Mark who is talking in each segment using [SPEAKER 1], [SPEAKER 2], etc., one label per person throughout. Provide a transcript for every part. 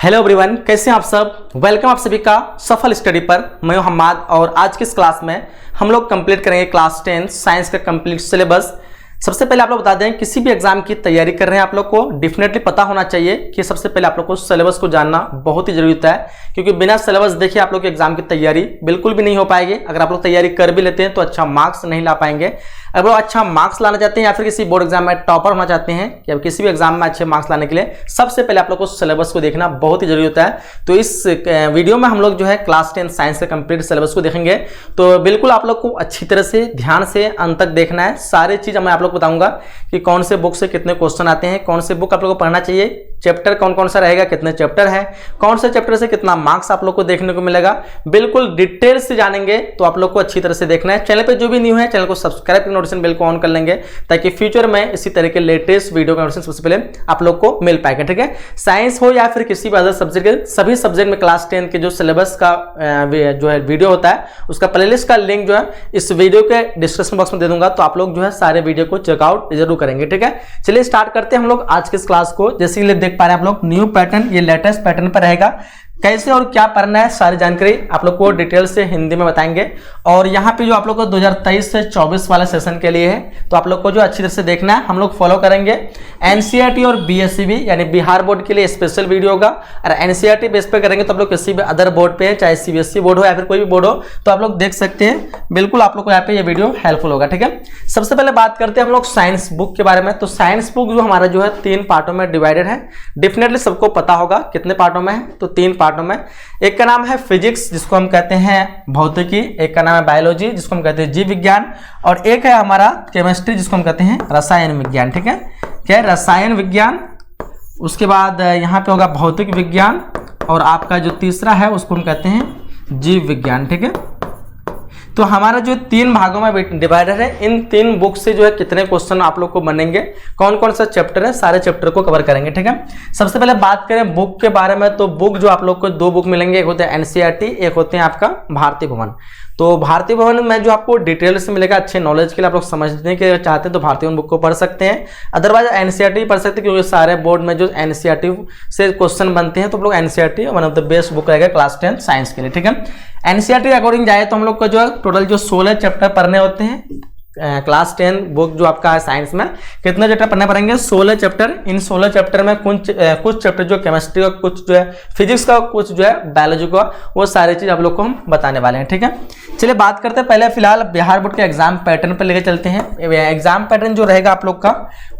[SPEAKER 1] Hello everyone, कैसे हैं आप सब। वेलकम आप सभी का सफल स्टडी पर। मैं हूं हम्माद और आज की इस क्लास में हम लोग कंप्लीट करेंगे क्लास 10 साइंस का कंप्लीट सिलेबस। सबसे पहले आप लोग बता दें, किसी भी एग्जाम की तैयारी कर रहे हैं आप लोग को डेफिनेटली पता होना चाहिए कि सबसे पहले आप लोग को सिलेबस को जानना बहुत ही जरूरी होता है, क्योंकि बिना सिलेबस देखिए आप लोग के एग्जाम की तैयारी बिल्कुल भी नहीं हो पाएगी। अगर आप लोग तैयारी कर भी लेते हैं तो अच्छा मार्क्स नहीं ला पाएंगे। अगर वो अच्छा मार्क्स लाना चाहते हैं या फिर किसी बोर्ड एग्जाम में टॉपर होना चाहते हैं या किसी भी एग्जाम में अच्छे मार्क्स लाने के लिए सबसे पहले आप लोग को सिलेबस को देखना बहुत ही जरूरी होता है। तो इस वीडियो में हम लोग जो है क्लास 10 साइंस के कंप्लीट सिलेबस को देखेंगे। तो बिल्कुल आप लोग को अच्छी तरह से ध्यान से अंत तक देखना है। सारी चीज मैं आप लोग को बताऊंगा कि कौन से बुक से कितने क्वेश्चन आते हैं, कौन से बुक आप लोग को पढ़ना चाहिए, चैप्टर कौन कौन सा रहेगा, कितने चैप्टर है, कौन से चैप्टर से कितना मार्क्स आप लोग को देखने को मिलेगा। बिल्कुल डिटेल से जानेंगे तो आप लोग को अच्छी तरह से देखना है। चैनल पे जो भी न्यू है चैनल को सब्सक्राइब कर नोटिफिकेशन बेल को ऑन कर लेंगे ताकि फ्यूचर में इसी तरह के लेटेस्ट वीडियो का नोटिफिकेशन सबसे पहले आप लोग को मिल पाएगा। ठीक है, साइंस हो या फिर किसी भी अदर सब्जेक्ट के, सभी सब्जेक्ट में क्लास 10 के जो सिलेबस का जो है वीडियो होता है उसका प्लेलिस्ट का लिंक जो है इस वीडियो के डिस्क्रिप्शन बॉक्स में दे दूंगा। तो आप लोग जो है सारे वीडियो को चेकआउट जरूर करेंगे। ठीक है, चलिए स्टार्ट करते हैं हम लोग आज के इस क्लास को। जैसे कि देख पा रहे हैं आप लोग, न्यू पैटर्न, ये लेटेस्ट पैटर्न पर रहेगा। कैसे और क्या पढ़ना है सारी जानकारी आप लोग को डिटेल से हिंदी में बताएंगे। और यहाँ पे जो आप लोग को 2023 से 24 वाले सेशन के लिए है, तो आप लोग को जो अच्छी तरह से देखना है। हम लोग फॉलो करेंगे एनसीईआरटी और बीएससीबी यानी बिहार बोर्ड के लिए स्पेशल वीडियो होगा। और एनसीईआरटी बेस पे करेंगे तो आप लोग किसी भी अदर बोर्ड पे, चाहे सीबीएसई बोर्ड हो या फिर कोई भी बोर्ड हो, तो आप लोग देख सकते हैं। बिल्कुल आप लोग को यहाँ पे ये वीडियो हेल्पफुल होगा। ठीक है, सबसे पहले बात करते हैं हम लोग साइंस बुक के बारे में। तो साइंस बुक जो हमारा जो है 3 पार्टों में डिवाइडेड है। डेफिनेटली सबको पता होगा कितने पार्टों में है, तो 3 पार्टों में। एक का नाम है फिजिक्स जिसको हम कहते हैं भौतिकी, एक का नाम है बायोलॉजी जिसको हम कहते हैं जीव विज्ञान, और एक है हमारा केमिस्ट्री जिसको हम कहते हैं रसायन विज्ञान। ठीक है, क्या रसायन विज्ञान, उसके बाद यहाँ पे होगा भौतिक विज्ञान, और आपका जो तीसरा है उसको हम कहते हैं जीव विज्ञान। ठीक है, तो हमारा जो 3 भागों में डिवाइडेड है। इन 3 बुक से जो है कितने क्वेश्चन आप लोग को बनेंगे, कौन कौन सा चैप्टर है, सारे चैप्टर को कवर करेंगे। ठीक है, सबसे पहले बात करें बुक के बारे में, तो बुक जो आप लोग को 2 बुक मिलेंगे, एक होते हैं एनसीईआरटी, एक होते हैं आपका भारतीय भवन। तो भारतीय भवन में जो आपको डिटेल से मिलेगा, अच्छे नॉलेज के लिए आप लोग समझने के चाहते हैं तो भारतीय भवन बुक को पढ़ सकते हैं। अदरवाइज एनसीईआरटी पढ़ सकते हैं, क्योंकि सारे बोर्ड में जो एनसीईआरटी से क्वेश्चन बनते हैं तो आप लोग NCERT one of the best book रहेगा क्लास 10 साइंस के लिए। ठीक है, एनसीईआरटी अकॉर्डिंग जाए तो हम लोग को जो टोटल जो 16 चैप्टर पढ़ने होते हैं। क्लास 10 बुक जो आपका है साइंस में कितने चैप्टर पढ़ने पड़ेंगे, 16 चैप्टर। इन 16 चैप्टर में कुछ चैप्टर जो केमिस्ट्री का, कुछ जो है फिजिक्स का, कुछ जो है बायोलॉजी का, वो सारी चीज आप लोग को हम बताने वाले हैं। ठीक है, चलिए बात करते हैं पहले फिलहाल बिहार बोर्ड के एग्जाम पैटर्न पर लेके चलते हैं। एग्जाम पैटर्न जो रहेगा आप लोग का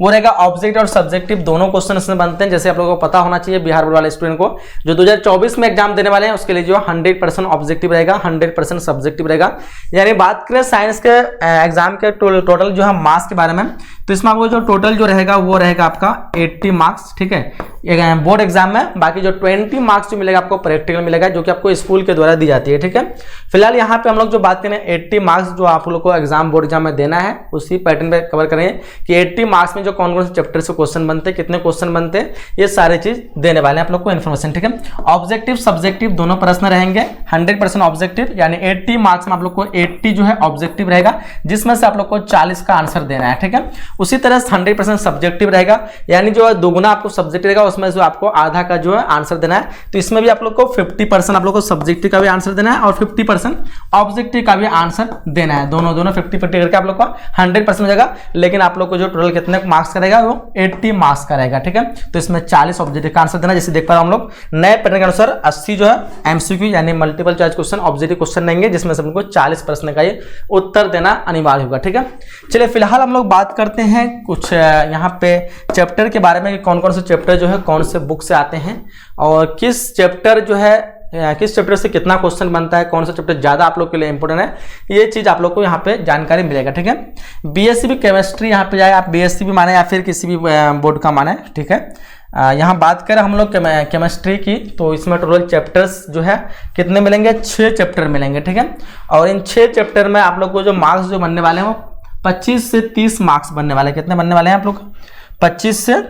[SPEAKER 1] वो रहेगा ऑब्जेक्टिव और सब्जेक्टिव दोनों क्वेश्चन इसमें बनते हैं। जैसे आप लोगों को पता होना चाहिए बिहार बोर्ड वाले स्टूडेंट को जो 2024 में एग्जाम देने वाले हैं उसके लिए जो 100% ऑब्जेक्टिव रहेगा, 100% सब्जेक्टिव रहेगा। यानी बात करें साइंस के एग्जाम के टोटल जो है मार्क्स के बारे में, तो इसमें आपको जो टोटल जो रहेगा वो रहेगा आपका 80 मार्क्स। ठीक है, बोर्ड एग्जाम में। बाकी जो 20 मार्क्स जो मिलेगा आपको प्रैक्टिकल मिलेगा, जो कि आपको स्कूल के द्वारा दी जाती है। ठीक है, फिलहाल यहाँ पे हम लोग जो बात करें 80 मार्क्स जो आप लोग को एग्जाम बोर्ड एग्जाम में देना है, उसी पैटर्न पे कवर करेंगे कि 80 मार्क्स में जो कौन कौन से चैप्टर से क्वेश्चन बनते हैं, कितने क्वेश्चन बनते हैं, ये सारे चीज देने वाले हैं आप लोग को इन्फॉर्मेशन। ठीक है, ऑब्जेक्टिव सब्जेक्टिव दोनों प्रश्न रहेंगे। 100% ऑब्जेक्टिव यानी 80 मार्क्स में आप लोग को 80 जो है ऑब्जेक्टिव रहेगा, जिसमें से आप लोग को 40 का आंसर देना है। ठीक है, उसी तरह 100% सब्जेक्टिव रहेगा, यानी जो दुगुना आपको सब्जेक्ट रहेगा उसमें जो आपको आधा का जो है आंसर देना है। तो इसमें भी आप लोग को 50% आप लोग को सब्जेक्टिव का भी आंसर देना है और 50% ऑब्जेक्टिव का भी आंसर देना है। दोनों 50-50 करके आप लोग का 100% हो जाएगा। लेकिन आप लोग को जो टोटल कितने मार्क्स का रहेगा वो 80 मार्क्स का रहेगा। ठीक है, तो इसमें 40 ऑब्जेक्टिव का आंसर देना। जैसे देख पा रहे हम लोग नए पैटर्न के अनुसार 80 जो है एमसीक्यू यानी multiple choice question objective question रहेंगे, जिसमें से हमको 40 प्रश्न का ये उत्तर देना अनिवार्य होगा। ठीक है, चलिए फिलहाल हम लोग बात करते हैं कुछ यहाँ पे चैप्टर के बारे में कि कौन कौन से चैप्टर जो है कौन से बुक से आते हैं और किस चैप्टर जो है किस चैप्टर से कितना क्वेश्चन बनता है, कौन सा चैप्टर ज्यादा आप लोग के लिए इंपॉर्टेंट है, ये चीज आप लोग को यहाँ पे जानकारी मिलेगा। ठीक है, बीएससी केमिस्ट्री यहाँ पे जाए, आप बीएससी भी माने या फिर किसी भी बोर्ड का माने। ठीक है, यहाँ बात करें हम लोग केमिस्ट्री की, तो इसमें टोटल चैप्टर्स जो है कितने मिलेंगे, 6 चैप्टर मिलेंगे। ठीक है, और इन 6 चैप्टर में आप लोग को जो मार्क्स जो बनने वाले हैं वो 25 से 30 मार्क्स बनने वाले हैं। कितने बनने वाले हैं आप लोग, 25 से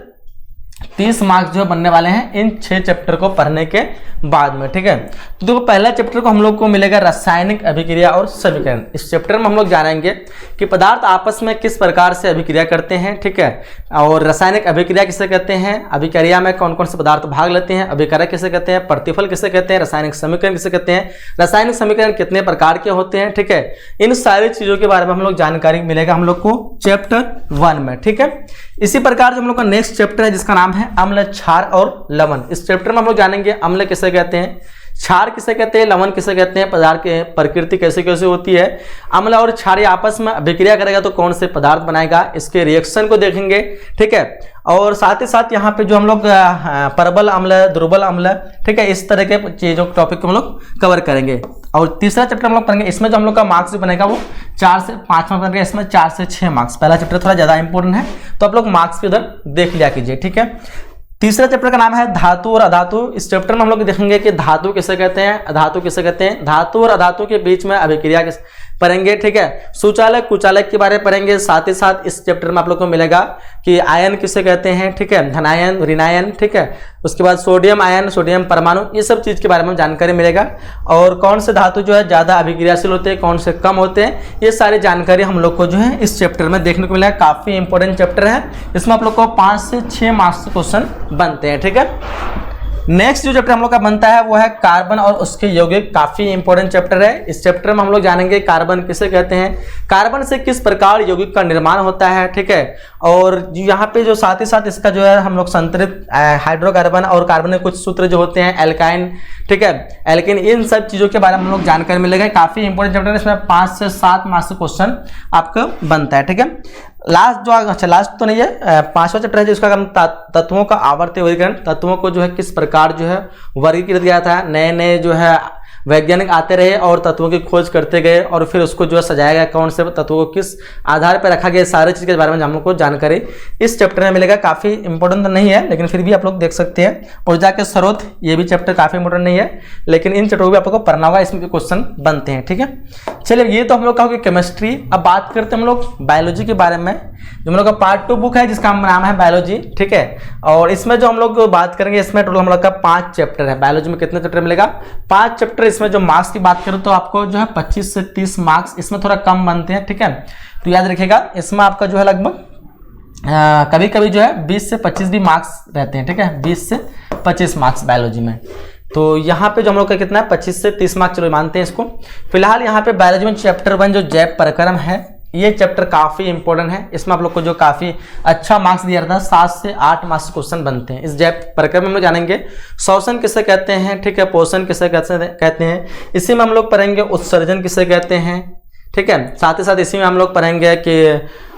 [SPEAKER 1] 30 मार्क्स जो बनने वाले हैं इन 6 चैप्टर को पढ़ने के बाद में। ठीक है, तो देखो पहला चैप्टर को हम लोग को मिलेगा रासायनिक अभिक्रिया और समीकरण। इस चैप्टर में हम लोग जानेंगे कि पदार्थ आपस में किस प्रकार से अभिक्रिया करते हैं। ठीक है, और रासायनिक अभिक्रिया किसे कहते हैं, अभिक्रिया में कौन कौन से पदार्थ भाग लेते हैं, अभिकारक किसे कहते हैं, प्रतिफल किसे कहते हैं, रासायनिक समीकरण किसे कहते हैं, रासायनिक समीकरण कितने प्रकार के होते हैं। ठीक है, इन सारी चीजों के बारे में हम लोग जानकारी मिलेगा हम लोग को चैप्टर 1 में। ठीक है, इसी प्रकार जो हम लोग का नेक्स्ट चैप्टर है जिसका नाम है अम्ल, क्षार और लवण। इस चैप्टर में हम लोग जानेंगे अम्ल किसे कहते हैं, क्षार किसे कहते हैं, लवण किसे कहते हैं, पदार्थ के प्रकृति कैसे कैसे होती है, अम्ल और क्षार आपस में अभिक्रिया करेगा तो कौन से पदार्थ बनाएगा, इसके रिएक्शन को देखेंगे। ठीक है, और साथ ही साथ यहाँ पे जो हम लोग प्रबल अम्ल, दुर्बल अम्ल, ठीक है, इस तरह के चीजों टॉपिक को हम लोग कवर करेंगे। और तीसरा चैप्टर हम लोग पढ़ेंगे, इसमें जो हम लोग का मार्क्स बनेगा वो 4 से 5 मार्क्स बनेगा, इसमें 4 से 6 मार्क्स। पहला चैप्टर थोड़ा ज्यादा इंपॉर्टेंट है तो आप लोग मार्क्स भी उधर देख लिया कीजिए। ठीक है, तीसरा चैप्टर का नाम है धातु और अधातु। इस चैप्टर में हम लोग देखेंगे कि धातु किसे कहते हैं, अधातु किसे कहते हैं, धातु और अधातु के बीच में अभिक्रिया पढ़ेंगे। ठीक है, सुचालक कुचालक के बारे में पढ़ेंगे। साथ ही साथ इस चैप्टर में आप लोग को मिलेगा कि आयन किसे कहते हैं। ठीक है, धनायन, ऋणायन। ठीक है, उसके बाद सोडियम आयन, सोडियम परमाणु, ये सब चीज के बारे में जानकारी मिलेगा। और कौन से धातु जो है ज्यादा अभिक्रियाशील होते हैं, कौन से कम होते हैं, ये सारी जानकारी हम लोग को जो है इस चैप्टर में देखने को मिलेगा। काफी इंपॉर्टेंट चैप्टर है, इसमें आप लोग को 5 से 6 मार्क्स के क्वेश्चन बनते हैं। ठीक है, नेक्स्ट जो चैप्टर हम लोग का बनता है वो है कार्बन और उसके यौगिक। काफी इंपॉर्टेंट चैप्टर है। इस चैप्टर में हम लोग जानेंगे कार्बन किसे कहते हैं, कार्बन से किस प्रकार यौगिक का निर्माण होता है। ठीक है, और यहाँ पे जो साथ ही साथ इसका जो है हम लोग संतरित हाइड्रोकार्बन और कार्बन के कुछ सूत्र जो होते हैं, एल्काइन, ठीक है, एल्किन, इन सब चीजों के बारे में हम लोग जानकारी मिलेगा। काफी इंपॉर्टेंट चैप्टर है, इसमें 5 से 7 मार्क्स का क्वेश्चन आपका बनता है। ठीक है, लास्ट जो, अच्छा लास्ट तो नहीं है, 5वां चैप्टर है जिसका नाम तत्वों का आवर्ती वर्गीकरण। तत्वों को जो है किस प्रकार जो है वर्गीकृत किया था, नए नए जो है वैज्ञानिक आते रहे और तत्वों की खोज करते गए और फिर उसको जो है सजाया गया, कौन से तत्वों को किस आधार पर रखा गया, सारी चीज़ के बारे में हम लोग को जानकारी इस चैप्टर में मिलेगा। काफ़ी इंपॉर्टेंट तो नहीं है लेकिन फिर भी आप लोग देख सकते हैं। ऊर्जा के स्रोत, ये भी चैप्टर काफ़ी इंपॉर्टेंट नहीं है लेकिन इन चैप्टर को भी आप लोग को पढ़ना होगा, इसमें भी क्वेश्चन बनते हैं। ठीक है, चलिए ये तो हम लोग का होगी केमिस्ट्री। अब बात करते हैं हम लोग बायोलॉजी के बारे में। जो हम लोग का पार्ट 2 बुक है जिसका नाम है बायोलॉजी। ठीक है, और इसमें जो हम लोग बात करेंगे, इसमें टोटल हम लोग का 5 चैप्टर है। बायोलॉजी में कितने चैप्टर मिलेगा, 5 चैप्टर। इसमें जो मार्क्स की बात करूं तो आपको जो है 25 से 30 मार्क्स, इसमें थोड़ा कम बनते हैं। ठीक है, तो याद रखिएगा इसमें आपका जो है लगभग कभी कभी जो है 20 से 25 भी मार्क्स रहते हैं। ठीक है, 20 से 25 मार्क्स बायोलॉजी में। तो यहाँ पे जो हम लोग का कितना है 25 से 30 मार्क्स, चलो मानते हैं इसको। फिलहाल यहाँ पे बायोलॉजी में चैप्टर 1 जो जैव प्रक्रम है, ये चैप्टर काफी इंपॉर्टेंट है। इसमें आप लोग को जो काफी अच्छा मार्क्स दिया था, 7 से 8 मार्क्स क्वेश्चन बनते हैं। इस जैव प्रक्रम में हम लोग जानेंगे श्वसन किसे कहते हैं, ठीक है, पोषण किसे कहते हैं, इसी में हम लोग पढ़ेंगे उत्सर्जन किसे कहते हैं। ठीक है, साथ ही साथ इसी में हम लोग पढ़ेंगे कि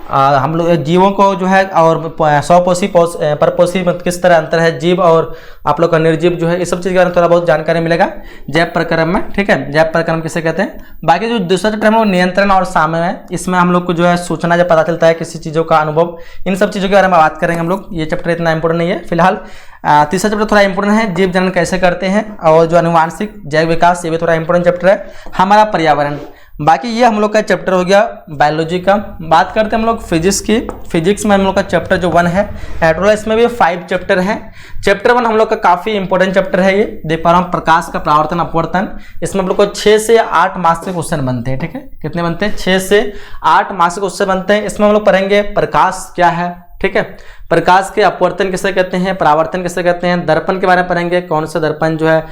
[SPEAKER 1] हम लोग जीवों को जो है और स्वपोषी परपोषी में किस तरह अंतर है, जीव और आप लोग का निर्जीव जो है, इस सब चीज़ के बारे में थोड़ा बहुत जानकारी मिलेगा जैव प्रक्रम में। ठीक है, जैव प्रक्रम किसे कहते हैं। बाकी जो दूसरा चैप्टर है नियंत्रण और साम्य है, इसमें हम लोग को जो है सूचना जब पता चलता है किसी चीज़ों का अनुभव, इन सब चीज़ों के बारे में बात करेंगे हम लोग। ये चैप्टर इतना इंपॉर्टेंट नहीं है। फिलहाल तीसरा चैप्टर थोड़ा इंपॉर्टेंट है, जीव जनन कैसे करते हैं, और जो अनुवांशिक जैव विकास, ये भी थोड़ा इंपॉर्टेंट चैप्टर है। हमारा पर्यावरण, बाकी ये हम लोग का चैप्टर हो गया बायोलॉजी का। बात करते हैं हम लोग फिजिक्स की। फिजिक्स में हम लोग का चैप्टर जो 1 है, टोटल इसमें भी 5 चैप्टर हैं। चैप्टर 1 हम लोग का काफ़ी इंपॉर्टेंट चैप्टर है। ये देख पा रहा हूँ, प्रकाश का परावर्तन अपवर्तन। इसमें हम लोग को 6 से 8 मार्क्स के क्वेश्चन बनते हैं। ठीक है, कितने बनते हैं, 6 से 8 मार्क्स के क्वेश्चन बनते हैं। इसमें हम लोग पढ़ेंगे प्रकाश क्या है। ठीक है, प्रकाश के अपवर्तन किसे कहते हैं, परावर्तन किसे कहते हैं, दर्पण के बारे में पढ़ेंगे, कौन सा दर्पण जो है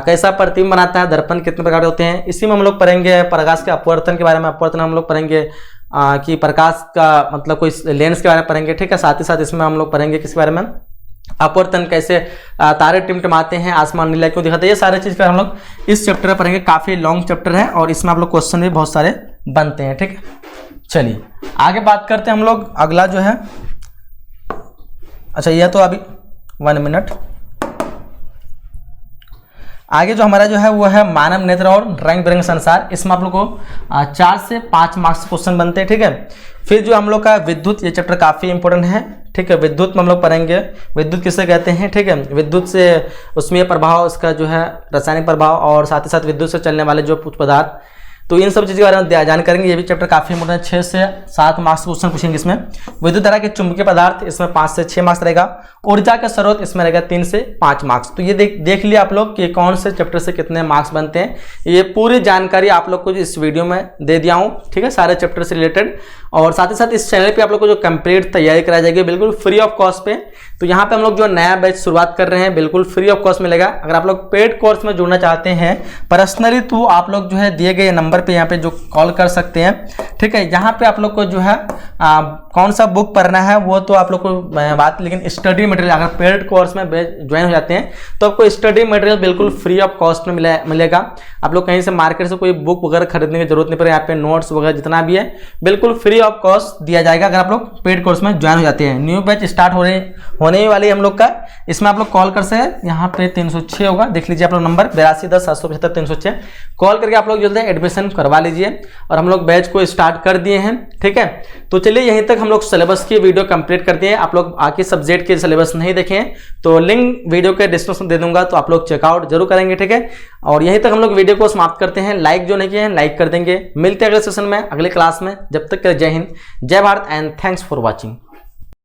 [SPEAKER 1] कैसा प्रतिबिंब बनाता है, दर्पण कितने प्रकार के होते हैं। इसी में हम लोग पढ़ेंगे प्रकाश के अपवर्तन के बारे में। अपवर्तन हम लोग पढ़ेंगे कि प्रकाश का मतलब कोई लेंस के बारे में पढ़ेंगे। ठीक है, साथ ही साथ इसमें हम लोग पढ़ेंगे किसके बारे में, अपवर्तन कैसे तारे टिमटिमाते हैं, आसमान नीला क्यों दिखाता है, ये सारे चीज़ पर हम लोग इस चैप्टर में पढ़ेंगे। काफ़ी लॉन्ग चैप्टर है और इसमें आप लोग क्वेश्चन भी बहुत सारे बनते हैं। ठीक है, चलिए आगे बात करते हैं हम लोग। अगला जो है, अच्छा यह तो अभी 1 मिनट, आगे जो हमारा जो है वो है मानव नेत्र और रंग बिरंग संसार। इसमें आप लोग को 4 से 5 मार्क्स क्वेश्चन बनते हैं। ठीक है, फिर जो हम लोग का विद्युत, ये चैप्टर काफ़ी इंपॉर्टेंट है। ठीक है, विद्युत में हम लोग पढ़ेंगे विद्युत किसे कहते हैं। ठीक है, विद्युत से उसमें प्रभाव, इसका जो है रासायनिक प्रभाव, और साथ ही साथ विद्युत से चलने वाले जो कुछ पदार्थ, तो इन सब चीज़ के बारे में जान करेंगे। ये भी चैप्टर काफी इंपॉर्टेंट है, 6 से 7 मार्क्स क्वेश्चन पूछेंगे इसमें। विद्युत धारा के चुंबकीय पदार्थ इसमें 5 से 6 मार्क्स रहेगा। ऊर्जा का स्रोत इसमें रहेगा 3 से 5 मार्क्स। तो ये देख लिया आप लोग कि कौन से चैप्टर से कितने मार्क्स बनते हैं। ये पूरी जानकारी आप लोग को इस वीडियो में दे दिया हूँ, ठीक है, सारे चैप्टर से रिलेटेड। और साथ ही साथ इस चैनल पे आप लोग को जो कंप्लीट तैयारी कराई जाएगी बिल्कुल फ्री ऑफ कॉस्ट पे। तो यहाँ पे हम लोग जो नया बैच शुरुआत कर रहे हैं बिल्कुल फ्री ऑफ कॉस्ट मिलेगा। अगर आप लोग पेड कोर्स में जुड़ना चाहते हैं पर्सनली तो आप लोग जो है दिए गए नंबर पे यहाँ पे जो कॉल कर सकते हैं, ठीक है। यहाँ पे आप लोग को जो है कौन सा बुक पढ़ना है वो तो आप लोग को बात, लेकिन स्टडी मटेरियल अगर पेड कोर्स में ज्वाइन हो जाते हैं तो आपको स्टडी मटेरियल बिल्कुल फ्री ऑफ कॉस्ट में मिलेगा। आप लोग कहीं से मार्केट से कोई बुक वगैरह खरीदने की जरूरत नहीं पड़ेगी। यहाँ पे नोट्स वगैरह जितना भी है बिल्कुल फ्री ऑफ कॉस्ट दिया जाएगा अगर आप लोग पेड कोर्स में ज्वाइन हो जाते हैं। न्यू बैच स्टार्ट होने वाली हम लोग का, इसमें आप लोग कॉल कर सकते हैं। यहाँ पे 306 होगा, देख लीजिए आप लोग नंबर 8210-775-306 कॉल करके आप लोग जल्दी एडमिशन करवा लीजिए। और हम लोग बैच को स्टार्ट कर दिए हैं, ठीक है। तो चलिए यहीं तक हम लोग सिलेबस की वीडियो कंप्लीट करते हैं। आप लोग आके सब्जेक्ट के सिलेबस नहीं देखें तो लिंक वीडियो के डिस्क्रिप्शन दे दूंगा, तो आप लोग चेकआउट जरूर करेंगे, ठीक है। और यहीं तक हम लोग वीडियो को समाप्त करते हैं। लाइक जो नहीं किए हैं लाइक कर देंगे। मिलते हैं अगले सेशन में, अगले क्लास में। जब तक के लिए जय हिंद, जय Bharat and thanks for watching.